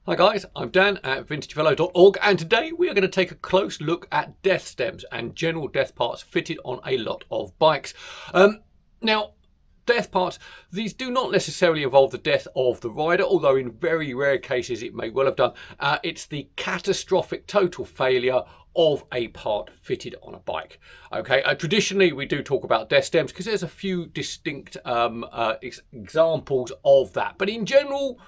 Hi guys, I'm Dan at vintagefellow.org, and today we are going to take a close look at death stems and general death parts fitted on a lot of bikes. Now, death parts, these do not necessarily involve the death of the rider, although in very rare cases it may well have done. It's the catastrophic total failure of a part fitted on a bike. Okay, traditionally we do talk about death stems because there's a few distinct examples of that, but in general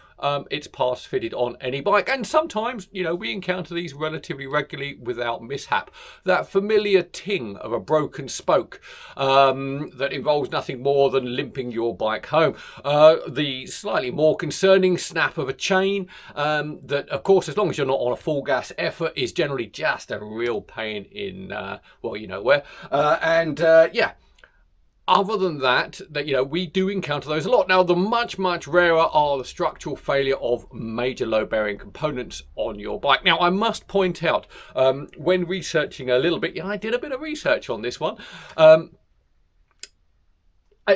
it's parts fitted on any bike, and sometimes, you know, we encounter these relatively regularly without mishap. That familiar ting of a broken spoke that involves nothing more than limping your bike home. The slightly more concerning snap of a chain that, of course, as long as you're not on a full gas effort, is generally just a real pain in, well, you know where. Yeah. Other than that, you know, we do encounter those a lot. Now, the much rarer are the structural failure of major load-bearing components on your bike. Now, I must point out, when researching a little bit, I did a bit of research on this one. It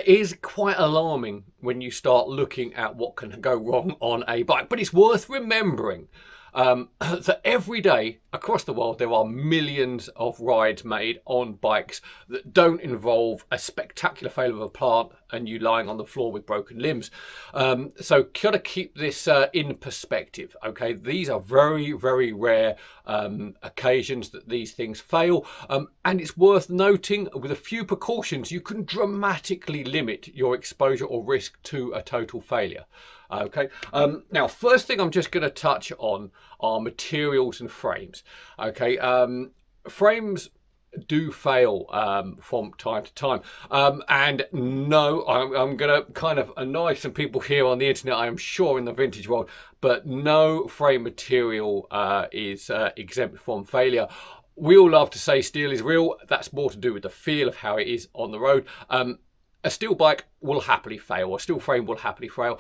is quite alarming when you start looking at what can go wrong on a bike, but it's worth remembering that every day across the world there are millions of rides made on bikes that don't involve a spectacular failure of a plant and you lying on the floor with broken limbs. So gotta keep this in perspective. Okay, these are very rare occasions that these things fail, and it's worth noting, with a few precautions, you can dramatically limit your exposure or risk to a total failure. Okay, now first thing I'm just going to touch on are materials and frames. Okay, frames do fail from time to time, and no, I'm going to kind of annoy some people here on the internet, I am sure, in the vintage world, but no frame material is exempt from failure. We all love to say steel is real. That's more to do with the feel of how it is on the road. A steel bike will happily fail, or a steel frame will happily fail.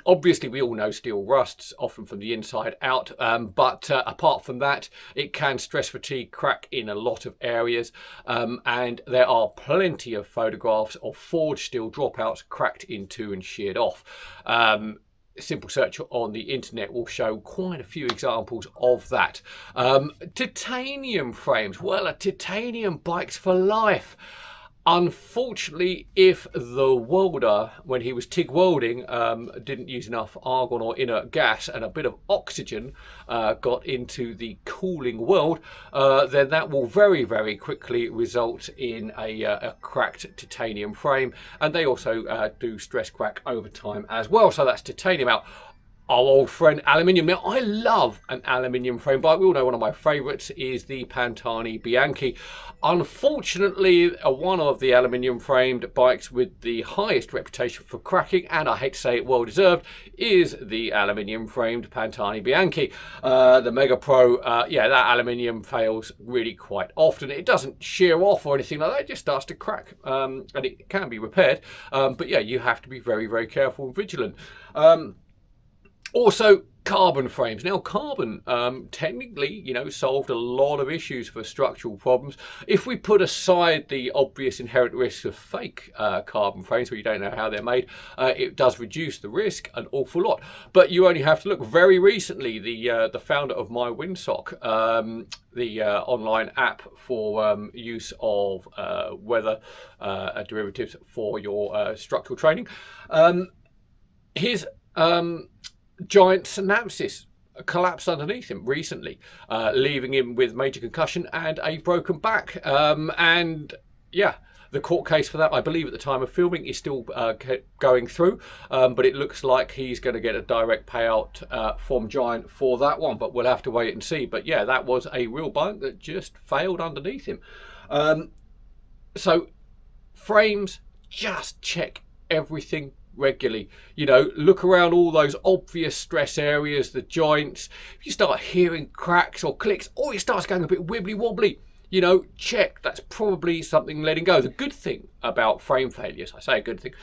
Obviously, we all know steel rusts, often from the inside out, but apart from that, it can stress fatigue, crack in a lot of areas, and there are plenty of photographs of forged steel dropouts cracked into and sheared off. Simple search on the internet will show quite a few examples of that. Titanium frames, well, a titanium bike's for life. Unfortunately, if the welder, when he was TIG welding, didn't use enough argon or inert gas, and a bit of oxygen got into the cooling weld, then that will very quickly result in a cracked titanium frame. And they also do stress crack over time as well. So that's titanium out. Our old friend aluminium. Now, I love an aluminium frame bike. We all know one of my favourites is the Pantani Bianchi. Unfortunately, one of the aluminium framed bikes with the highest reputation for cracking, and I hate to say it, well deserved, is the aluminium framed Pantani Bianchi. The Mega Pro, yeah, that aluminium fails really quite often. It doesn't shear off or anything like that, it just starts to crack, and it can be repaired, but yeah, you have to be very careful and vigilant. Also, carbon frames. Now, carbon technically, you know, solved a lot of issues for structural problems. If we put aside the obvious inherent risks of fake carbon frames, where you don't know how they're made, it does reduce the risk an awful lot. But you only have to look. Very recently, the founder of My Windsock, the online app for use of weather derivatives for your structural training, his giant synapsis collapsed underneath him recently, leaving him with major concussion and a broken back. And yeah, the court case for that, I believe at the time of filming, is still going through, but it looks like he's going to get a direct payout from Giant for that one, but we'll have to wait and see. But yeah, that was a real bike that just failed underneath him. So frames, just check everything regularly. You know, look around all those obvious stress areas, the joints. If you start hearing cracks or clicks, or it starts going a bit wibbly wobbly, you know, check. That's probably something letting go. The good thing about frame failures, I say a good thing,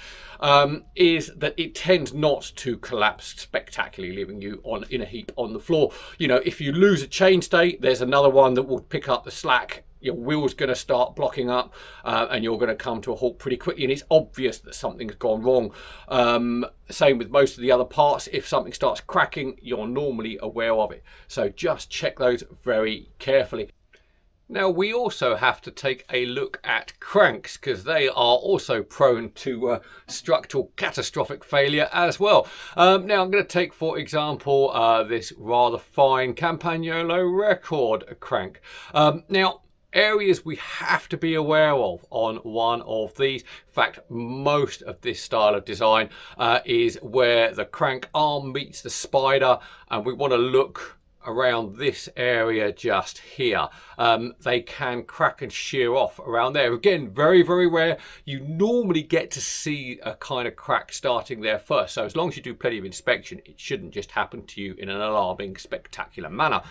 is that it tends not to collapse spectacularly, leaving you in a heap on the floor. You know, if you lose a chainstay, there's another one that will pick up the slack your wheel's going to start blocking up and you're going to come to a halt pretty quickly, and it's obvious that something's gone wrong. Same with most of the other parts. If something starts cracking, you're normally aware of it. So just check those very carefully. Now, we also have to take a look at cranks, because they are also prone to structural catastrophic failure as well. Now, I'm going to take, for example, this rather fine Campagnolo record crank. Now, areas we have to be aware of on one of these. In fact, most of this style of design is where the crank arm meets the spider, and we want to look around this area just here. They can crack and shear off around there. Again, very, very rare. You normally get to see a kind of crack starting there first. So as long as you do plenty of inspection, it shouldn't just happen to you in an alarming, spectacular manner.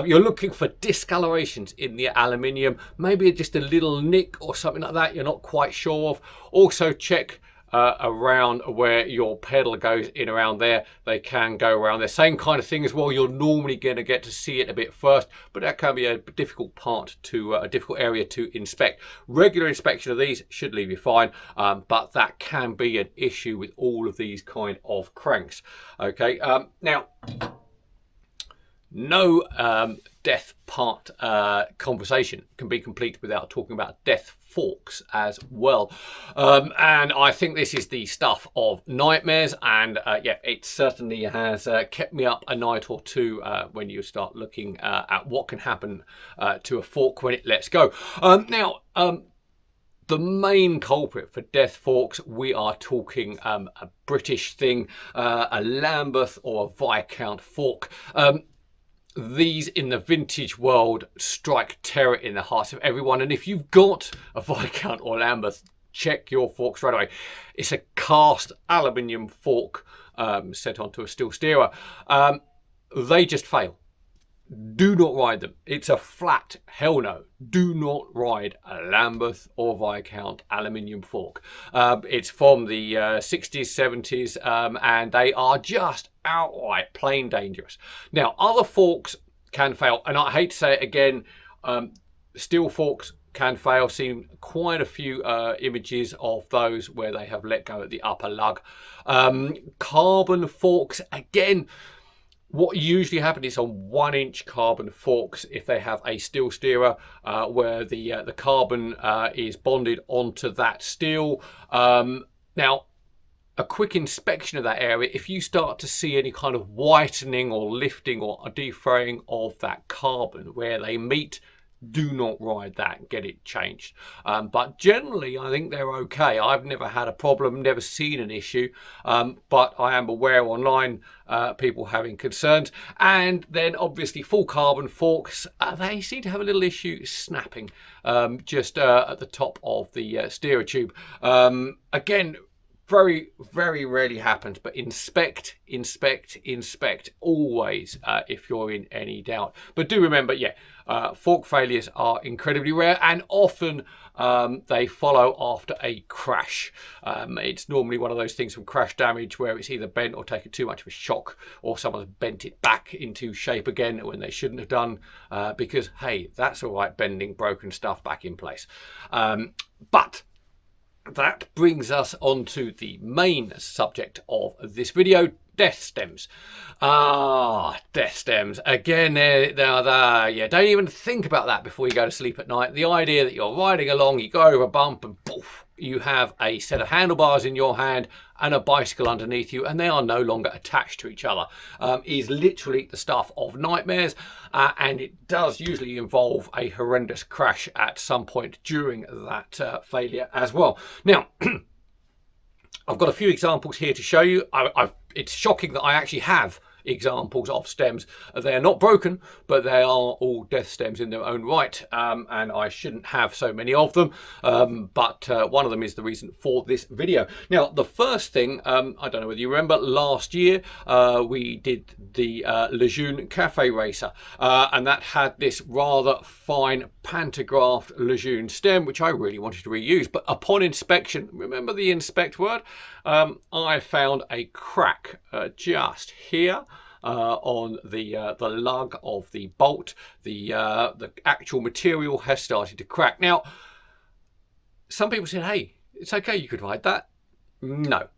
You're looking for discolorations in the aluminium, maybe just a little nick or something like that you're not quite sure of. Also check around where your pedal goes in around there. They can go around there. Same kind of thing as well. You're normally going to get to see it a bit first, but that can be a difficult part to a difficult area to inspect. Regular inspection of these should leave you fine, but that can be an issue with all of these kind of cranks. Okay, now no death part conversation can be complete without talking about death forks as well, and I think this is the stuff of nightmares, and yeah, it certainly has kept me up a night or two when you start looking at what can happen to a fork when it lets go. Now, the main culprit for death forks, we are talking a British thing, a Lambeth or a Viscount fork. These in the vintage world strike terror in the hearts of everyone, and if you've got a Viscount or Lambeth, check your forks right away. It's a cast aluminium fork set onto a steel steerer. They just fail. Do not ride them. It's a flat hell no. Do not ride a Lambeth or Viscount aluminium fork. It's from the 60s, 70s, and they are just outright plain dangerous. Now, other forks can fail, and I hate to say it again, steel forks can fail. Seen quite a few images of those where they have let go at the upper lug. Carbon forks, again, what usually happens is on 1-inch carbon forks, if they have a steel steerer where the carbon is bonded onto that steel. Now, a quick inspection of that area, if you start to see any kind of whitening or lifting or defraying of that carbon where they meet, do not ride that and get it changed. But generally, I think they're okay. I've never had a problem, never seen an issue, but I am aware online people having concerns. And then obviously full carbon forks, they seem to have a little issue snapping just at the top of the steerer tube. Again, very, very rarely happens, but inspect always if you're in any doubt. But do remember, yeah, fork failures are incredibly rare, and often they follow after a crash. It's normally one of those things from crash damage where it's either bent or taken too much of a shock, or someone's bent it back into shape again when they shouldn't have done, because hey, that's all right, bending broken stuff back in place. But that brings us on to the main subject of this video, death stems. Death stems. Again, they're there. Yeah, don't even think about that before you go to sleep at night. The idea that you're riding along, you go over a bump and poof, you have a set of handlebars in your hand and a bicycle underneath you, and they are no longer attached to each other, is literally the stuff of nightmares, and it does usually involve a horrendous crash at some point during that failure as well. Now, I've got a few examples here to show you. It's shocking that I actually have examples of stems. They are not broken, but they are all death stems in their own right, and I shouldn't have so many of them, but one of them is the reason for this video. Now, the first thing, I don't know whether you remember, last year we did the Lejeune Cafe Racer, and that had this rather fine pantographed Lejeune stem, which I really wanted to reuse, but upon inspection, remember the inspect word, I found a crack just here. on the lug of the bolt. The actual material has started to crack. Now, some people said, hey, it's okay, you could ride that. No.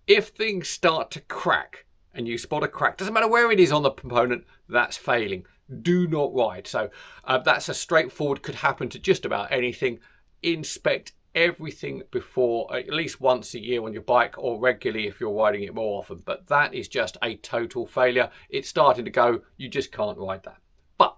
If things start to crack and you spot a crack, doesn't matter where it is on the component, that's failing. Do not ride. So that's a straightforward, could happen to just about anything. Inspect everything before, at least once a year on your bike, or regularly if you're riding it more often. But that is just a total failure. It's starting to go, you just can't ride that. But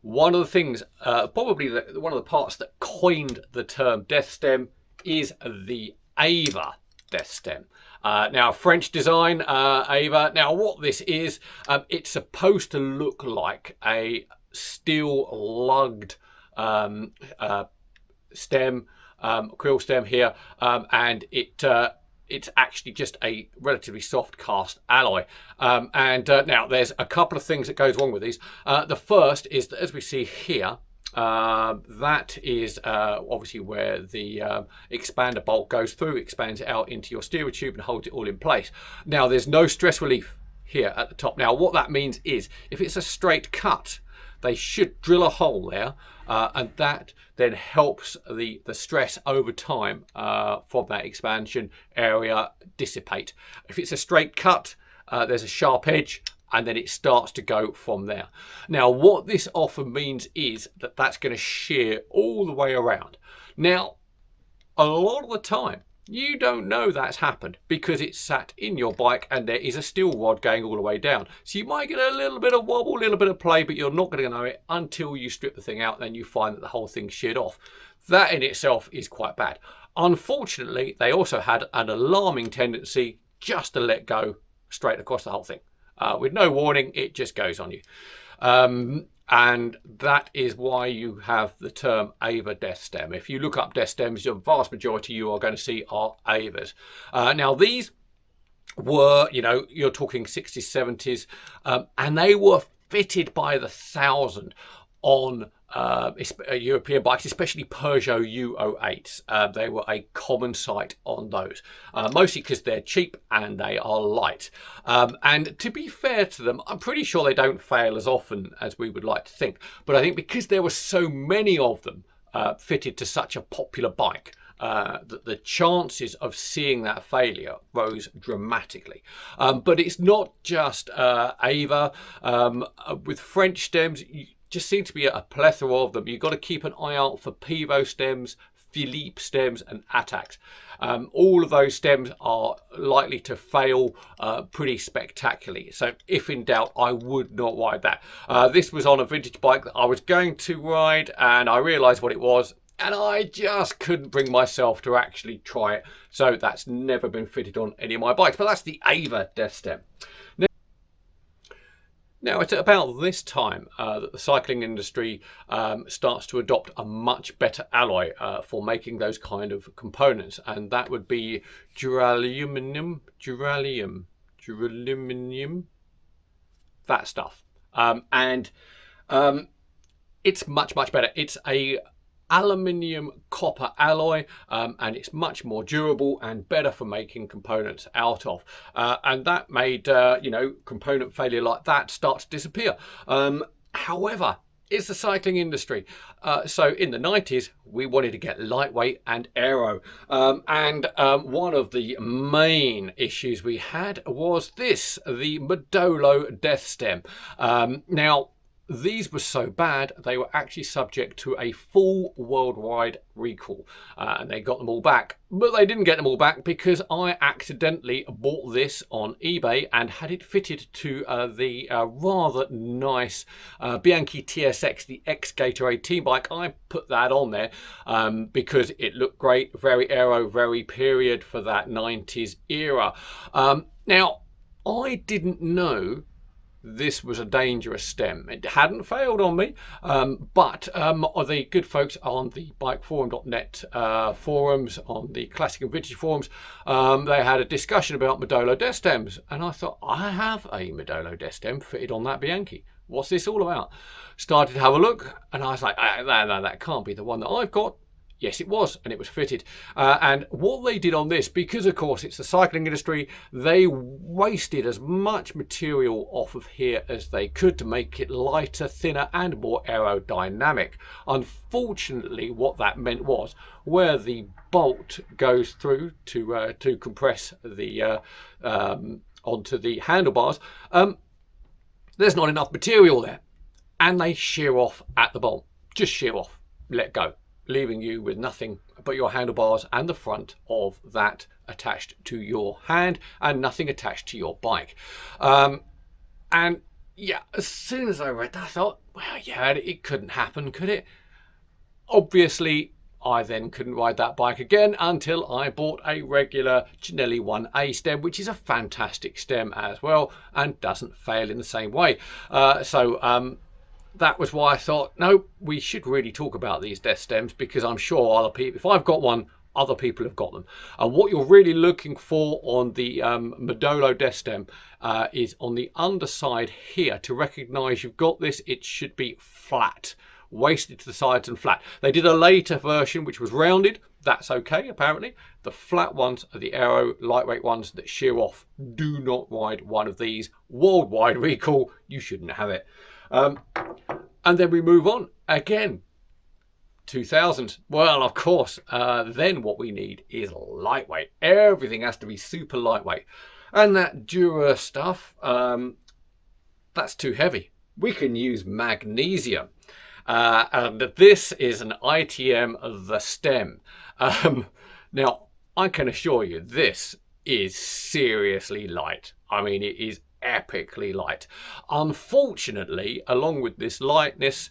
one of the things, probably one of the parts that coined the term death stem is the Ava death stem. Now, French design, Ava. Now, what this is, it's supposed to look like a steel lugged stem, quill stem here, and it's actually just a relatively soft cast alloy. Now there's a couple of things that goes wrong with these. The first is that, as we see here, that is obviously where the expander bolt goes through, expands it out into your steerer tube and holds it all in place. Now there's no stress relief here at the top. Now what that means is, if it's a straight cut, they should drill a hole there, and that then helps the stress over time from that expansion area dissipate. If it's a straight cut, there's a sharp edge, and then it starts to go from there. Now, what this often means is that that's going to shear all the way around. Now, a lot of the time, you don't know that's happened because it's sat in your bike and there is a steel rod going all the way down. So you might get a little bit of wobble, a little bit of play, but you're not going to know it until you strip the thing out, and then you find that the whole thing's sheared off. That in itself is quite bad. Unfortunately, they also had an alarming tendency just to let go straight across the whole thing. With no warning, it just goes on you. And that is why you have the term Ava death stem. If you look up death stems, the vast majority you are going to see are Avas. Now these were, you're talking 60s, 70s, and they were fitted by the thousand on European bikes, especially Peugeot U08s. They were a common sight on those, mostly because they're cheap and they are light. And to be fair to them, I'm pretty sure they don't fail as often as we would like to think. But I think because there were so many of them fitted to such a popular bike, that the chances of seeing that failure rose dramatically. But it's not just Ava. With French stems, just seem to be a plethora of them. You've got to keep an eye out for pivot stems, Philippe stems and attacks. All of those stems are likely to fail pretty spectacularly. So if in doubt, I would not ride that. This was on a vintage bike that I was going to ride, and I realised what it was, and I just couldn't bring myself to actually try it. So that's never been fitted on any of my bikes. But that's the Ava death stem. Now, it's about this time that the cycling industry starts to adopt a much better alloy for making those kind of components, and that would be duraluminium, that stuff. It's much better. It's a aluminium copper alloy, and it's much more durable and better for making components out of, and that made component failure like that start to disappear. However, it's the cycling industry, so in the 90s we wanted to get lightweight and aero, and one of the main issues we had was the Modolo death stem. Now, these were so bad, they were actually subject to a full worldwide recall. And they got them all back. But they didn't get them all back because I accidentally bought this on eBay and had it fitted to the rather nice Bianchi TSX, the X-Gator team bike. I put that on there because it looked great, very aero, very period for that 90s era. Now, I didn't know this was a dangerous stem. It hadn't failed on me, but the good folks on the bikeforum.net forums, on the classic and vintage forums, they had a discussion about Modolo death stems, and I thought, I have a Modolo death stem fitted on that Bianchi. What's this all about? Started to have a look, and I was like, no, that can't be the one that I've got. Yes, it was, and it was fitted. And what they did on this, because of course it's the cycling industry, they wasted as much material off of here as they could to make it lighter, thinner, and more aerodynamic. Unfortunately, what that meant was where the bolt goes through to compress the onto the handlebars, there's not enough material there, and they shear off at the bolt. Just shear off, let go, leaving you with nothing but your handlebars and the front of that attached to your hand and nothing attached to your bike. And yeah, as soon as I read that, I thought, well, yeah, it couldn't happen, could it? Obviously, I then couldn't ride that bike again until I bought a regular Dura 1A stem, which is a fantastic stem as well and doesn't fail in the same way. That was why I thought, no, we should really talk about these death stems, because I'm sure other people, if I've got one, other people have got them. And what you're really looking for on the Modolo death stem is on the underside here. To recognise you've got this, it should be flat, wasted to the sides and flat. They did a later version which was rounded. That's okay, apparently. The flat ones are the aero lightweight ones that shear off. Do not ride one of these. Worldwide recall, you shouldn't have it. And then we move on again. 2000. Well, of course, then what we need is lightweight. Everything has to be super lightweight. And that Dura stuff, that's too heavy. We can use magnesium. And this is an ITM the stem. Now, I can assure you this is seriously light. I mean, it is epically light. Unfortunately, along with this lightness,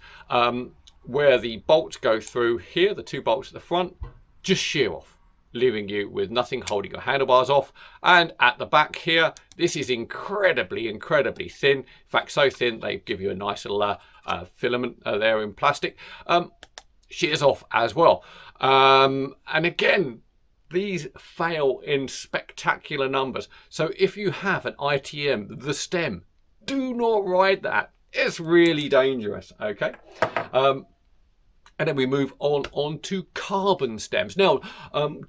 where the bolts go through here, the two bolts at the front, just shear off, leaving you with nothing holding your handlebars off. And at the back here, this is incredibly thin. In fact, so thin they give you a nice little filament there in plastic. Shears off as well. And again, these fail in spectacular numbers. So if you have an ITM, the stem, do not ride that. It's really dangerous, okay? And then we move on to carbon stems. Now,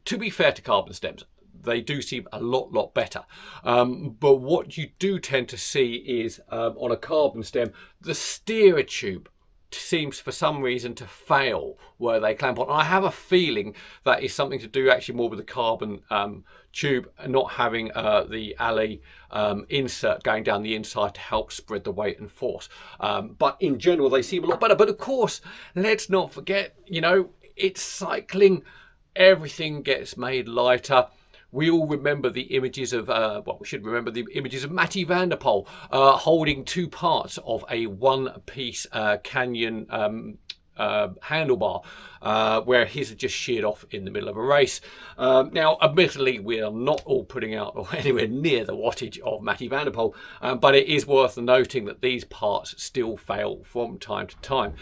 to be fair to carbon stems, they do seem a lot better. But what you do tend to see is on a carbon stem, the steerer tube seems for some reason to fail where they clamp on. I have a feeling that is something to do actually more with the carbon tube and not having the alley insert going down the inside to help spread the weight and force. But in general, they seem a lot better. But of course, let's not forget, you know, it's cycling. Everything gets made lighter. We all remember the images of, well, we should remember the images of Matty van der Poel holding two parts of a one-piece Canyon handlebar, where his had just sheared off in the middle of a race. Now, admittedly, we are not all putting out or anywhere near the wattage of Matty van der Poel, but it is worth noting that these parts still fail from time to time.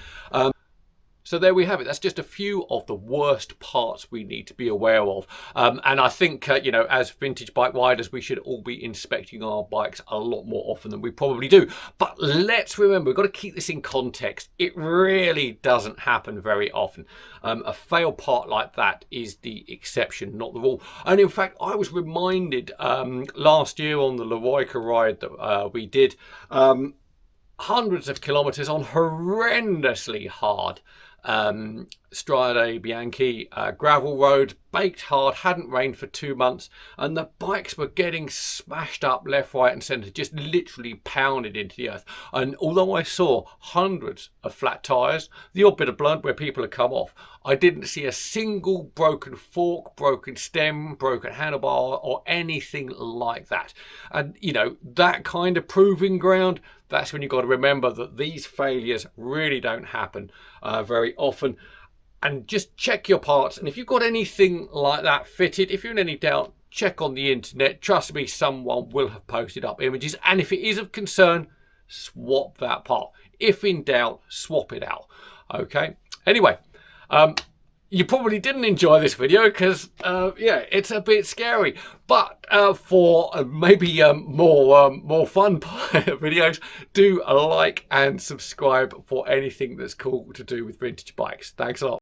So there we have it. That's just a few of the worst parts we need to be aware of. And I think, you know, as vintage bike riders, we should all be inspecting our bikes a lot more often than we probably do. But let's remember, we've got to keep this in context. It really doesn't happen very often. A failed part like that is the exception, not the rule. And in fact, I was reminded last year on the Leroyca ride that we did, hundreds of kilometres on horrendously hard Strade Bianchi gravel road, baked hard, hadn't rained for 2 months, and the bikes were getting smashed up left, right and centre, just literally pounded into the earth. And although I saw hundreds of flat tyres, the odd bit of blood where people had come off, I didn't see a single broken fork, broken stem, broken handlebar or anything like that. And you know, that kind of proving ground, that's when you've got to remember that these failures really don't happen very often. And just check your parts. And if you've got anything like that fitted, if you're in any doubt, check on the internet. Trust me, someone will have posted up images. And if it is of concern, swap that part. If in doubt, swap it out. Okay. Anyway, you probably didn't enjoy this video because, yeah, it's a bit scary. But for maybe more fun videos, do like and subscribe for anything that's cool to do with vintage bikes. Thanks a lot.